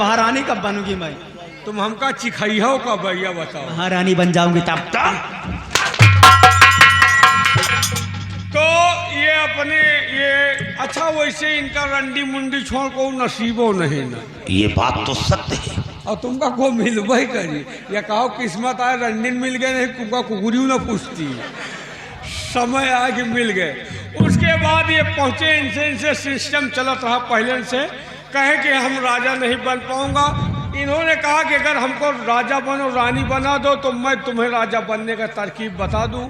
महारानी कब बनूंगी मैं? तुम हमका चिखैया का भैया बताओ। महारानी बन जाऊंगी तब तो ये अपने ये अच्छा वैसे इनका रंडी मुंडी छोड़ को नसीबो नहीं ना। ये बात तो सत्य है। और तुमका को मिलवा ही करी या कहो किस्मत आए रंडीन मिल गए नहीं तुमका कुकुरियों ना पूछती समय आके मिल गए। उसके बाद ये पहुँचे इनसे सिस्टम चलत रहा पहले से कहे कि हम राजा नहीं बन पाऊंगा। इन्होंने कहा कि अगर हमको राजा बनो रानी बना दो तो मैं तुम्हें राजा बनने का तरकीब बता दूं।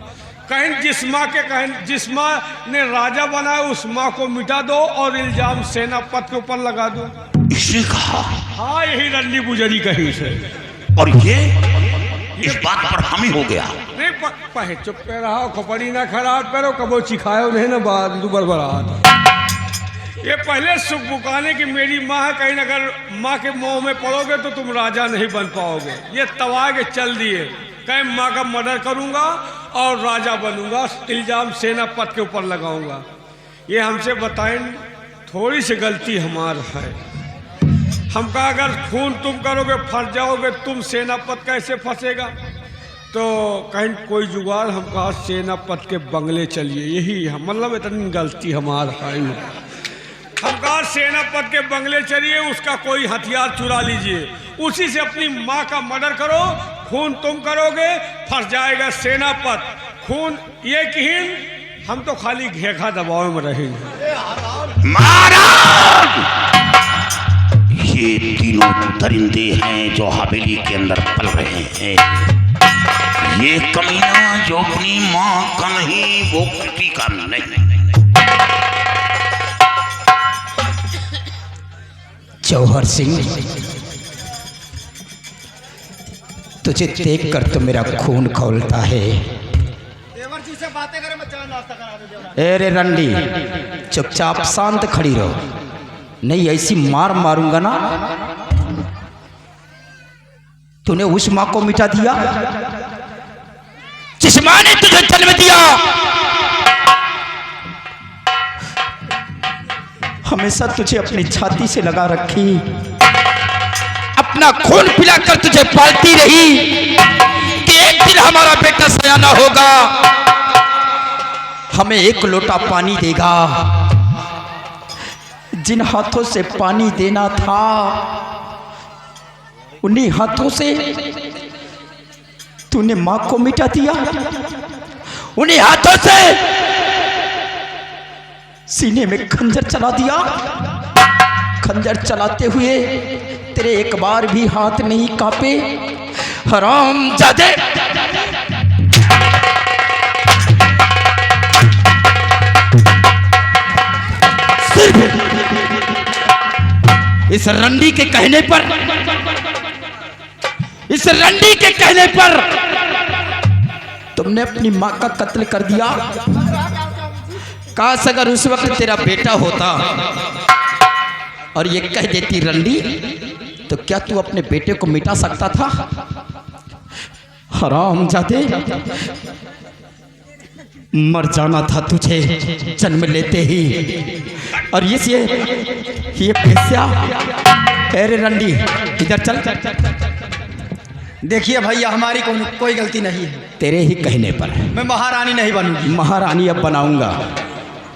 कहीं जिस माँ ने राजा बनाया उस माँ को मिटा दो और इल्जाम सेनापति के ऊपर लगा दो। इसने कहा हाँ यही रंडी गुजरी कही से। और ये इस बात पर हामी हो गया। नहीं पहे चुप पे रहा खोपड़ी ना खराब करो कबो चिखायो नहीं ना बात बरबरात। ये पहले सुख बुकाने की मेरी माँ है कहीं अगर माँ के मुंह में पड़ोगे तो तुम राजा नहीं बन पाओगे। ये तवा के चल दिए कहीं माँ का मर्डर करूँगा और राजा बनूंगा इल्जाम सेनापति के ऊपर लगाऊंगा। ये हमसे बताएं थोड़ी सी गलती हमार है। हमका अगर खून तुम करोगे फंस जाओगे तुम सेनापति कैसे फंसेगा। तो कहीं कोई जुगाड़ हमका सेनापति के बंगले चलिए यही मतलब इतनी गलती हमार है। हमका सेनापति के बंगले चलिए उसका कोई हथियार चुरा लीजिए उसी से अपनी माँ का मर्डर करो। खून तुम करोगे फंस जाएगा सेनापति। खून ये कहीं हम तो खाली घेखा दबाव में रहेंगे। महाराज ये तीनों दरिंदे हैं जो हवेली के अंदर पल रहे हैं। ये कमीना जो अपनी माँ का नहीं वो किसी का नहीं। जौहर सिंह तुझे देख कर तो मेरा खून खौलता है। देवर जी से बातें करें मैं चाय नाश्ता करा दूं। अरे रंडी चुपचाप शांत खड़ी रहो नहीं ऐसी मार मारूंगा ना। तूने उस माँ को मिटा दिया जिस माँ ने तुझे जन्म दिया। हमेशा तुझे अपनी छाती से लगा रखी अपना खून पिलाकर तुझे पालती रही कि एक दिन हमारा बेटा सयाना होगा हमें एक लोटा पानी देगा। जिन हाथों से पानी देना था उन्हीं हाथों से तूने मां को मिटा दिया। उन्हीं हाथों से सीने में खंजर चला दिया। खंजर चलाते हुए तेरे एक बार भी हाथ नहीं कांपे। हरामजादे सिर्फ इस रंडी के कहने पर तुमने अपनी मां का कत्ल कर दिया। काश अगर उस वक्त तेरा बेटा होता और ये कह देती रंडी तो क्या तू अपने बेटे को मिटा सकता था? हरामजादे मर जाना था तुझे जन्म लेते ही। और ये बेस्या अरे रंडी इधर चल। देखिए भैया हमारी कोई गलती नहीं है। तेरे ही कहने पर मैं महारानी नहीं बनूंगी। महारानी अब बनाऊंगा।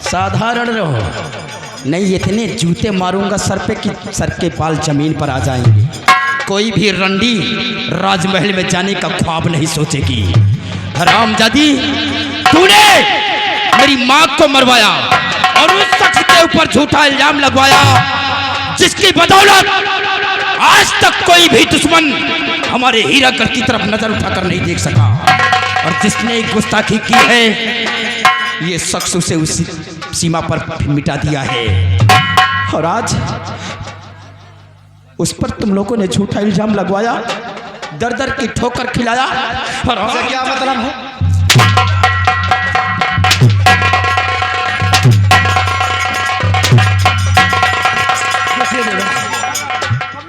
साधारण रहो नहीं इतने जूते मारूंगा सर पे कि सर के बाल जमीन पर आ जाएंगे। कोई भी रंडी राजमहल में जाने का ख्वाब नहीं सोचेगी। हरामजादी तूने मेरी मां को मरवाया और उस शख्स के ऊपर झूठा इल्जाम लगवाया जिसकी बदौलत आज तक कोई भी दुश्मन हमारे हीरागढ़ की तरफ नजर उठाकर नहीं देख सका। और जिसने गुस्ताखी की है ये शख्स उसे उस सीमा पर मिटा दिया है। और आज उस पर तुम लोगों ने झूठा इल्जाम लगवाया दर दर की ठोकर खिलाया। और क्या मतलब है?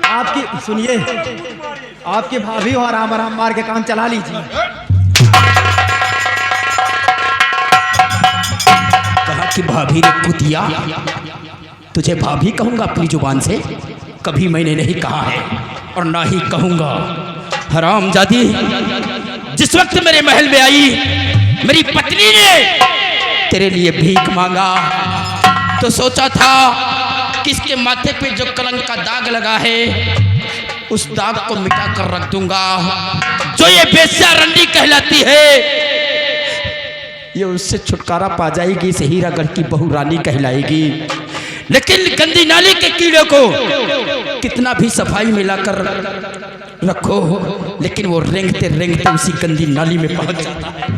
आपकी सुनिए आपकी भाभी हो आराम आराम मार के काम चला लीजिए। कहा कि भाभी ने कुतिया तुझे भाभी कहूंगा अपनी जुबान से। कभी मैंने नहीं कहा है और ना ही कहूँगा। हरामजादी, जिस वक्त मेरे महल में आई मेरी पत्नी ने तेरे लिए भीख मांगा तो सोचा था कि इसके माथे पे जो कलंक का दाग लगा है उस दाग को मिटा कर रख दूंगा। जो ये बेस्या रंडी कहलाती है ये उससे छुटकारा पा जाएगी, इस हीरागढ़ की बहू रानी कहलाएगी। लेकिन गंदी नाली के कीड़े को कितना भी सफाई मिलाकर रखो लेकिन वो रेंगते रेंगते उसी गंदी नाली में पहुंच जाता है।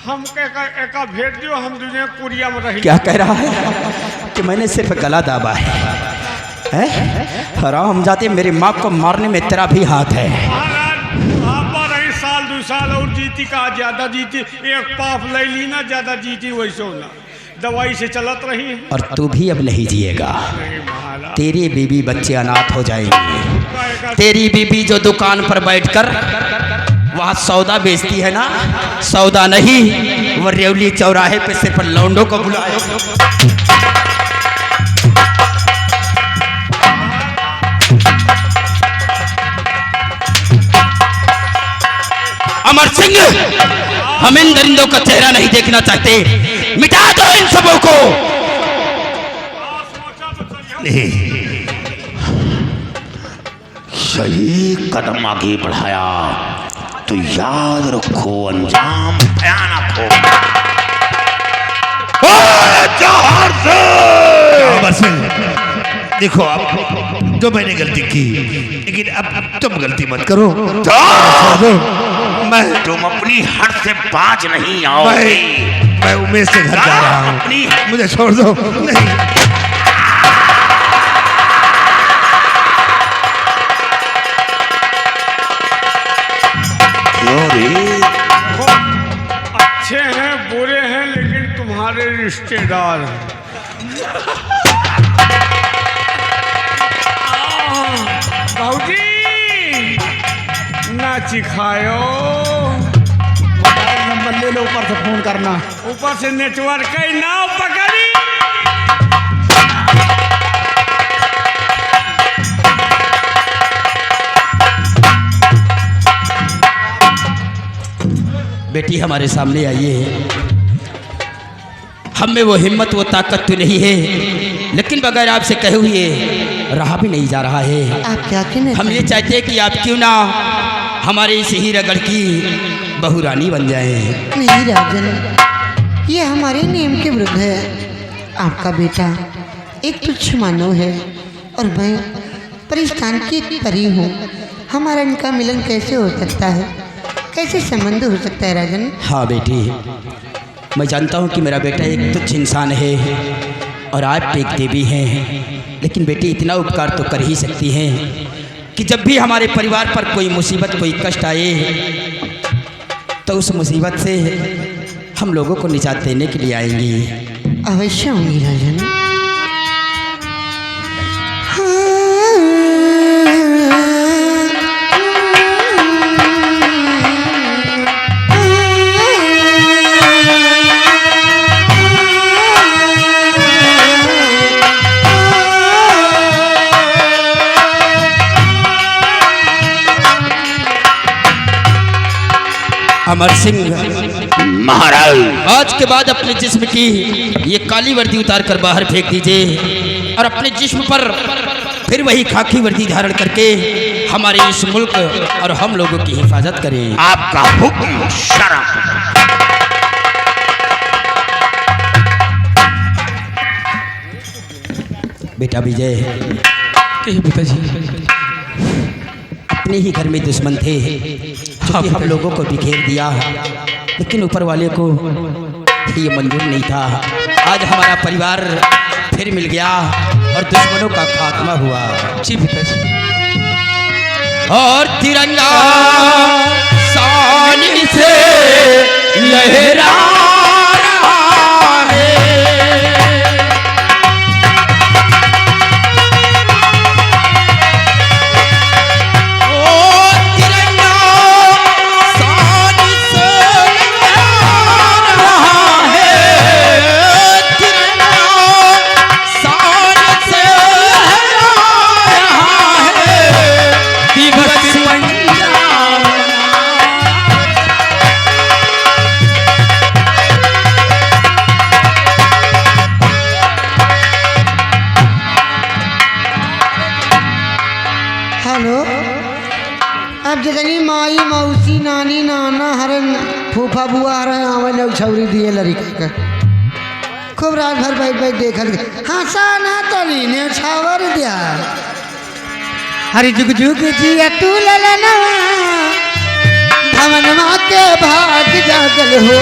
हम एका भेज दियो, हम दुनिया कुरिया में रही। क्या कह रहा है कि मैंने सिर्फ गला दाबा है? हरामजादे, मेरी माँ को मारने में तेरा भी हाथ है। आप रही साल 2 साल और जीती का ज्यादा जीती, एक पाप ले ली ना ज्यादा जीती वैसे ना दवाई से चलत रही। और तू भी अब नहीं जिएगा। तेरी बीबी बच्चे अनाथ हो जाएंगे। तेरी बीबी जो दुकान पर बैठकर वहाँ सौदा बेचती है ना, सौदा नहीं वो रेवली चौराहे पे सिर्फ लौंडों को बुलाए। अमर सिंह, हम इन दरिंदों का चेहरा नहीं देखना चाहते, मिटा दो इन सबों को। सही कदम आगे बढ़ाया तो याद रखो अंजाम भयानक होगा। अमर सिंह, देखो अब तो मैंने गलती की लेकिन अब तुम गलती मत करो। तुम अपनी हद से बाज नहीं आओ। मैं उमेश से घर जा रहा हूँ, मुझे छोड़ दो। नहीं, अच्छे हैं बुरे हैं लेकिन तुम्हारे रिश्तेदार हैं। भाऊजी ना चिखायो, नंबर ले लो, ऊपर से फोन करना। ऊपर से नेटवर्क ही नाव पकड़ी। बेटी हमारे सामने आइए। हम में वो हिम्मत वो ताकत तो नहीं है लेकिन बगैर आपसे कहे हुए रहा भी नहीं जा रहा है। आप क्या कहना? हम ये चाहते हैं कि आप क्यों ना हमारे इस हीरागढ़ की बहू रानी बन जाए। नहीं राजन, ये हमारे नियम के विरुद्ध है। आपका बेटा एक तुच्छ मानव है और मैं परिस्थान की एक परी हूँ। हमारा इनका मिलन कैसे हो सकता है? कैसे संबंध हो सकता है राजन? हाँ बेटी, मैं जानता हूँ कि मेरा बेटा एक तुच्छ इंसान है और आप एक देवी हैं, लेकिन बेटी इतना उपकार तो कर ही सकती हैं कि जब भी हमारे परिवार पर कोई मुसीबत कोई कष्ट आए तो उस मुसीबत से हम लोगों को निजात देने के लिए आएंगी। अवश्य होंगी राजन। अमर सिंह महाराज, आज के बाद अपने जिस्म की ये काली वर्दी उतार कर बाहर फेंक दीजिए और अपने जिस्म पर फिर वही खाकी वर्दी धारण करके हमारे इस मुल्क और हम लोगों की हिफाजत करें। आपका हुक्म शरम। बेटा विजय, पिताजी अपने ही घर में दुश्मन थे जो कि हम लोगों को बिखेर दिया, लेकिन ऊपर वाले को ये मंजूर नहीं था। आज हमारा परिवार फिर मिल गया और दुश्मनों का खात्मा हुआ। जी पिताजी। और तिरंगा शान से लहरा रहा है। ओ तिरंगा हेलो, अब जितनी माई मौसी नानी नाना हरन फूफा बुआ हरन आवन लोग छौरी दिए लड़का का खूब रात भर बैठ बैठ देखल हंसा ना तली ने छावर दिया हरी जुग जुग जिया तू ललना भवनमा के भाग जागल हो।